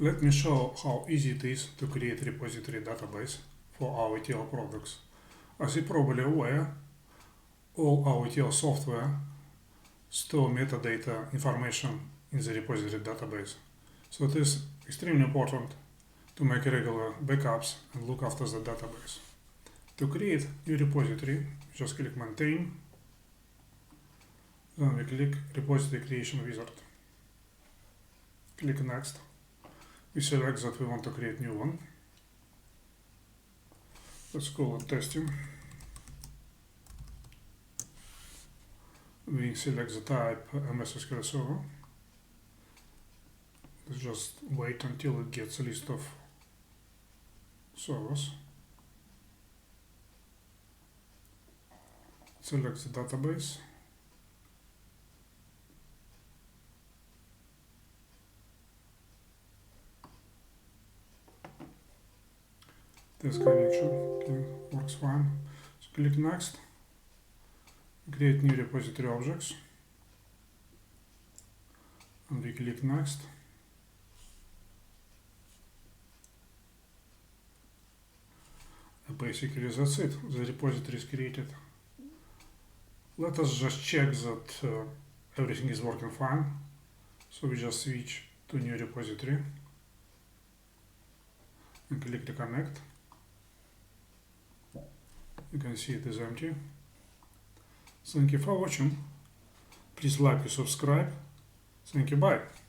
Let me show how easy it is to create repository database for our ETL products. As you're probably aware, all our ETL software store metadata information in the repository database. So it is extremely important to make regular backups and look after the database. To create new repository, just click Maintain, then we click Repository Creation Wizard. Click Next. We select that we want to create new one. Let's call it Testing. We select the type MS SQL Server. Let's just wait until it gets a list of servers. Select the database. Test connection, okay, works fine. So click Next. Create new repository objects. And we click Next. And basically that's it. The repository is created. Let us just check that everything is working fine. So we just switch to new repository and click Reconnect. You can see it is empty. Thank you for watching. Please like and subscribe. Thank you, bye.